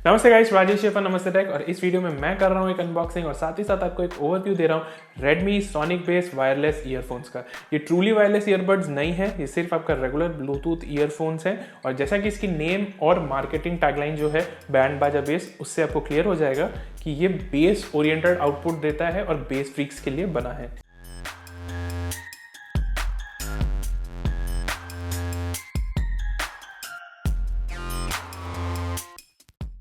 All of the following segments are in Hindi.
नमस्ते गाइस, राजेश शेफर नमस्ते टेक। और इस वीडियो में मैं कर रहा हूँ एक अनबॉक्सिंग और साथ ही साथ आपको एक ओवरव्यू दे रहा हूँ Redmi Sonic based wireless earphones का। ये ट्रूली वायरलेस ईयरबड्स नहीं है, ये सिर्फ आपका रेगुलर ब्लूटूथ ईयरफोन्स है। और जैसा कि इसकी नेम और मार्केटिंग टैगलाइन जो है बैंड बाजा बेस, उससे आपको क्लियर हो जाएगा कि ये बेस ओरिएंटेड आउटपुट देता है और बेस फ्रीक्स के लिए बना है।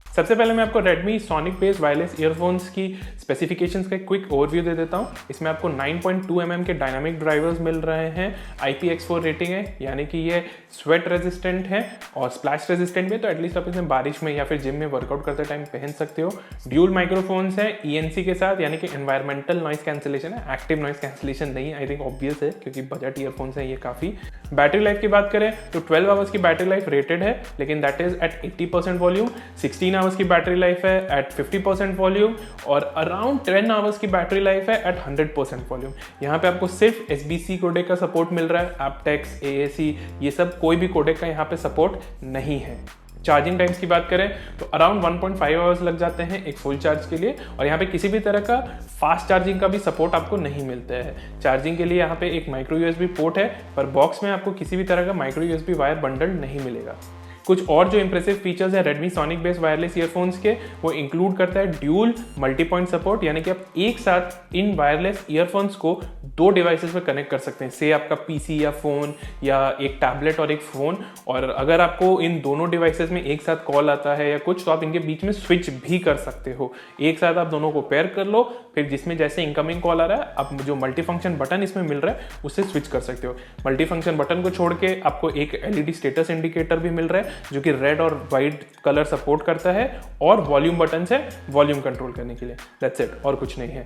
सबसे पहले मैं आपको Redmi Sonic based wireless earphones की स्पेसिफिकेशंस का एक क्विक ओवरव्यू दे देता हूँ। इसमें आपको 9.2 mm के डायनामिक ड्राइवर्स मिल रहे हैं, IPX4 रेटिंग है, यानी कि ये स्वेट रेजिस्टेंट है और स्प्लैश रेजिस्टेंट भी है, तो एटलीस्ट आप इसे बारिश में या फिर जिम में वर्कआउट करते टाइम पहन सकते हो। ड्यूल माइक्रोफोन्स है ENC के साथ, यानी कि एनवायरमेंटल नॉइस कैंसिलेशन है, एक्टिव नॉइस कैंसिलेशन नहीं। आई थिंक ऑब्वियस है क्योंकि बजट ईयरफोन्स है ये काफ़ी। बैटरी लाइफ की बात करें तो 12 आवर्स की बैटरी लाइफ रेटेड है, लेकिन that is at 80% volume. 16 hours की बैटरी लाइफ है एट 50% वॉल्यूम और अराउंड 10 आवर्स की बैटरी लाइफ है एट 100% वॉल्यूम। यहाँ पे आपको सिर्फ SBC कोडेक का सपोर्ट मिल रहा है, aptX, AAC ये सब कोई भी कोडेक का यहाँ पे सपोर्ट नहीं है। चार्जिंग टाइम्स की बात करें तो अराउंड 1.5 आवर्स लग जाते हैं एक फुल चार्ज के लिए, और यहाँ पे किसी भी तरह का फास्ट चार्जिंग का भी सपोर्ट आपको नहीं मिलता है। चार्जिंग के लिए यहाँ पे एक माइक्रो USB पोर्ट है, पर बॉक्स में आपको किसी भी तरह का माइक्रो USB वायर बंडल नहीं मिलेगा। कुछ और जो इंप्रेसिव फीचर्स है Redmi Sonic based wireless earphones के, वो इंक्लूड करता है ड्यूल मल्टी पॉइंट सपोर्ट, यानी कि आप एक साथ इन वायरलेस ईयरफोन्स को दो डिवाइसेस पे कनेक्ट कर सकते हैं, से आपका PC या फोन या एक टैबलेट और एक फोन। और अगर आपको इन दोनों डिवाइसेस में एक साथ कॉल आता है या कुछ, तो आप इनके बीच में स्विच भी कर सकते हो। एक साथ आप दोनों को पेयर कर लो, फिर जिसमें जैसे इनकमिंग कॉल आ रहा है, आप जो मल्टी फंक्शन बटन इसमें मिल रहा है उससे स्विच कर सकते हो। मल्टी फंक्शन बटन को छोड़ के आपको एक LED स्टेटस इंडिकेटर भी मिल रहा है जो कि रेड और वाइट कलर सपोर्ट करता है, और वॉल्यूम बटन से वॉल्यूम कंट्रोल करने के लिए। दैट्स इट, और कुछ नहीं है।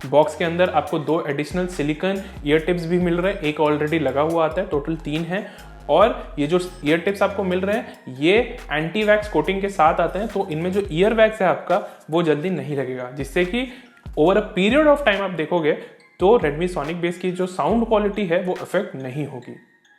बॉक्स के अंदर आपको दो एडिशनल सिलिकॉन ईयर टिप्स भी मिल रहे हैं, एक ऑलरेडी लगा हुआ आता है, टोटल 3 है। और ये जो ईयर टिप्स आपको मिल रहे हैं ये एंटी वैक्स कोटिंग के साथ आते हैं, तो इनमें जो ईयर वैक्स है आपका वो जल्दी नहीं लगेगा, जिससे कि over a period of time आप देखोगे तो Redmi Sonic बेस की जो साउंड क्वालिटी है वो इफेक्ट नहीं होगी।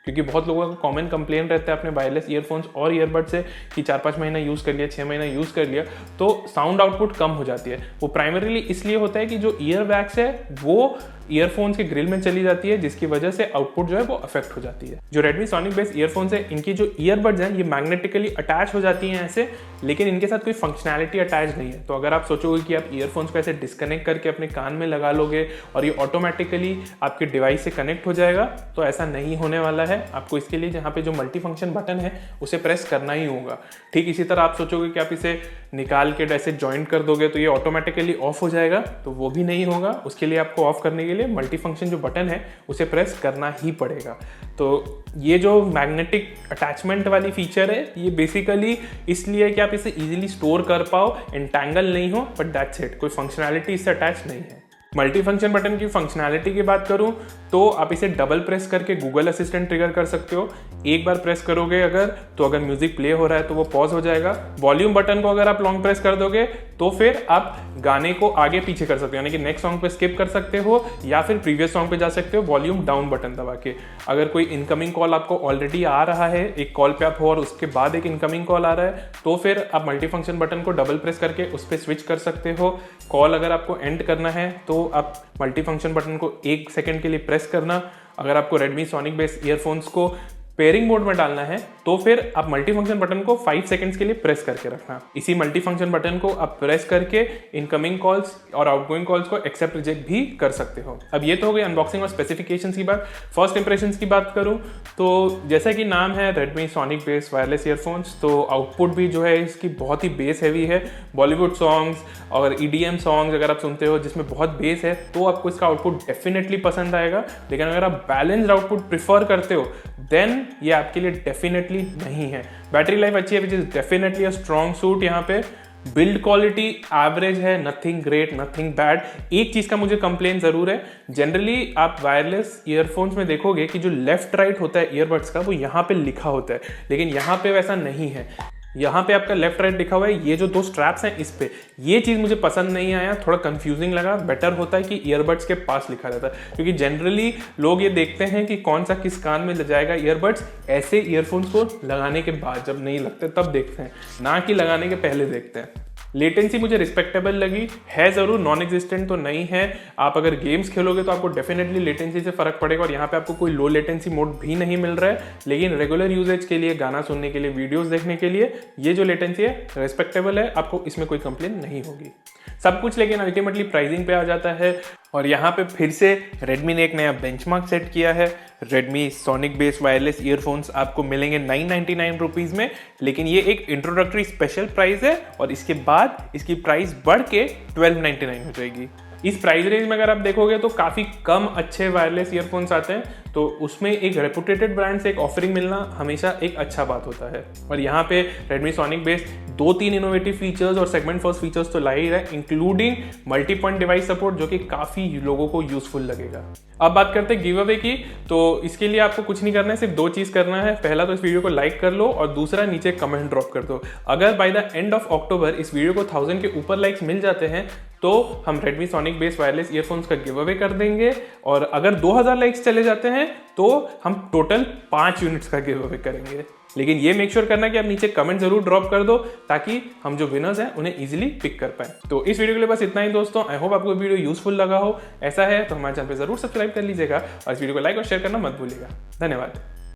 क्योंकि बहुत लोगों का कॉमन कंप्लेन रहता है अपने वायरलेस ईयरफोन्स और ईयरबड से कि 4-5 महीना यूज़ कर लिया, 6 महीना यूज़ कर लिया तो साउंड आउटपुट कम हो जाती है। वो प्राइमरीली इसलिए होता है कि जो ईयर वैक्स है वो ईयरफोन्स के ग्रिल में चली जाती है, जिसकी वजह से आउटपुट जो है वो अफेक्ट हो जाती है। जो Redmi Sonic बेस्ड ईयरफोन्स है, इनकी जो ईयरबड्स हैं ये मैग्नेटिकली अटैच हो जाती हैं ऐसे, लेकिन इनके साथ कोई फंक्शनैलिटी अटैच नहीं है। तो अगर आप सोचोगे कि आप ईयरफोन्स को ऐसे डिस्कनेक्ट करके अपने कान में लगा लोगे और ये ऑटोमेटिकली आपके डिवाइस से कनेक्ट हो जाएगा, तो ऐसा नहीं होने वाला है। आपको इसके लिए जहाँ पे जो मल्टी फंक्शन बटन है उसे प्रेस करना ही होगा। ठीक इसी तरह आप सोचोगे कि आप इसे निकाल के ऐसे जॉइंट कर दोगे तो ये ऑटोमेटिकली ऑफ हो जाएगा, तो वो भी नहीं होगा। उसके लिए आपको ऑफ करने के लिए मल्टी फंक्शन जो बटन है उसे प्रेस करना ही पड़ेगा। तो ये जो मैग्नेटिक अटैचमेंट वाली फीचर है ये बेसिकली इसलिए कि आप इसे इजीली स्टोर कर पाओ, एंटैंगल नहीं हो, बट दैट्स इट। कोई फंक्शनैलिटी इससे अटैच नहीं है। मल्टी फंक्शन बटन की फंक्शनैलिटी की बात करूं तो आप इसे डबल प्रेस करके गूगल असिस्टेंट ट्रिगर कर सकते हो। एक बार प्रेस करोगे तो अगर म्यूजिक प्ले हो रहा है तो वो पॉज हो जाएगा। वॉल्यूम बटन को अगर आप लॉन्ग प्रेस कर दोगे तो फिर आप गाने को आगे पीछे कर सकते हो, यानी कि नेक्स्ट सॉन्ग पे स्किप कर सकते हो या फिर प्रीवियस सॉन्ग पे जा सकते हो वॉल्यूम डाउन बटन दबा के। अगर कोई इनकमिंग कॉल आपको ऑलरेडी आ रहा है, एक कॉल पे आप हो और उसके बाद एक इनकमिंग कॉल आ रहा है, तो फिर आप मल्टी फंक्शन बटन को डबल प्रेस करके उस पर स्विच कर सकते हो। कॉल अगर आपको एंड करना है तो आप मल्टी फंक्शन बटन को 1 सेकंड के लिए प्रेस करना। अगर आपको Redmi Sonic बेस्ड ईयरफोन्स को पेयरिंग मोड में डालना है तो फिर आप मल्टी फंक्शन बटन को 5 सेकंड्स के लिए प्रेस करके रखना। इसी मल्टी फंक्शन बटन को आप प्रेस करके इनकमिंग कॉल्स और आउटगोइंग कॉल्स को एक्सेप्ट रिजेक्ट भी कर सकते हो। अब ये तो हो गई अनबॉक्सिंग और स्पेसिफिकेशंस की बात। फर्स्ट इंप्रेशंस की बात करूं तो जैसा कि नाम है Redmi Sonic based wireless earphones, तो आउटपुट भी जो है इसकी बहुत ही बेस हैवी है। बॉलीवुड सॉन्ग्स और EDM सॉन्ग्स अगर आप सुनते हो जिसमें बहुत बेस है तो आपको इसका आउटपुट डेफिनेटली पसंद आएगा। लेकिन अगर आप बैलेंस्ड आउटपुट प्रीफर करते हो देन ये आपके लिए डेफिनेटली नहीं है। बैटरी लाइफ अच्छी है, which is definitely a strong suit. यहाँ पे बिल्ड क्वालिटी एवरेज है, नथिंग ग्रेट नथिंग बैड। एक चीज का मुझे कंप्लेन जरूर है, जनरली आप वायरलेस ईयरफोन्स में देखोगे कि जो लेफ्ट राइट होता है ईयरबड्स का वो यहाँ पे लिखा होता है, लेकिन यहाँ पे वैसा नहीं है। यहाँ पे आपका लेफ्ट राइट लिखा हुआ है, ये जो दो स्ट्रैप्स हैं इस पे, ये चीज़ मुझे पसंद नहीं आया, थोड़ा कंफ्यूजिंग लगा। बेटर होता है कि ईयरबड्स के पास लिखा रहता है, क्योंकि जनरली लोग ये देखते हैं कि कौन सा किस कान में जाएगा ईयरबड्स, ऐसे ईयरफोन्स को लगाने के बाद जब नहीं लगते तब देखते हैं, ना कि लगाने के पहले देखते हैं। लेटेंसी मुझे रिस्पेक्टेबल लगी, है ज़रूर, नॉन एग्जिस्टेंट तो नहीं है। आप अगर गेम्स खेलोगे तो आपको डेफिनेटली लेटेंसी से फ़र्क पड़ेगा, और यहाँ पे आपको कोई लो लेटेंसी मोड भी नहीं मिल रहा है। लेकिन रेगुलर यूजेज के लिए, गाना सुनने के लिए, वीडियोस देखने के लिए ये जो लेटेंसी है रिस्पेक्टेबल है, आपको इसमें कोई कंप्लेन नहीं होगी सब कुछ। लेकिन अल्टीमेटली प्राइसिंग पे आ जाता है, और यहाँ पे फिर से Redmi ने एक नया बेंचमार्क सेट किया है। Redmi sonic base wireless earphones आपको मिलेंगे 999 रुपीज़ में, लेकिन ये एक इंट्रोडक्टरी स्पेशल प्राइस है, और इसके बाद इसकी प्राइस बढ़ के 1299 हो जाएगी। इस प्राइस रेंज में अगर आप देखोगे तो काफ़ी कम अच्छे वायरलेस ईयरफोन्स आते हैं, तो उसमें एक रेपुटेटेड ब्रांड से एक ऑफरिंग मिलना हमेशा एक अच्छा बात होता है। और यहाँ पे Redmi sonic base 2-3 innovative features और सेगमेंट फर्स्ट फीचर्स तो ला ही रहा है, including multi point device support, जो कि काफ़ी लोगों को यूजफुल लगेगा। अब बात करते हैं गिव अवे की, तो इसके लिए आपको कुछ नहीं करना है, सिर्फ 2 चीज़ करना है। पहला तो इस वीडियो को लाइक कर लो, और दूसरा नीचे कमेंट ड्रॉप कर दो। अगर by the end of October इस वीडियो को 1000 के ऊपर लाइक्स मिल जाते हैं तो हम Redmi sonic base wireless earphones का गिव अवे कर देंगे, और अगर 2000 लाइक्स चले जाते हैं तो हम टोटल 5 यूनिट्स का गिव अवे करेंगे। लेकिन ये मेक श्योर करना कि आप नीचे कमेंट जरूर ड्रॉप कर दो, ताकि हम जो विनर्स हैं उन्हें इजीली पिक कर पाए। तो इस वीडियो के लिए बस इतना ही दोस्तों। आई होप आपको वीडियो यूजफुल लगा हो। ऐसा है तो हमारे चैनल पे जरूर सब्सक्राइब कर लीजिएगा, और इस वीडियो को लाइक और शेयर करना मत भूलिएगा। धन्यवाद।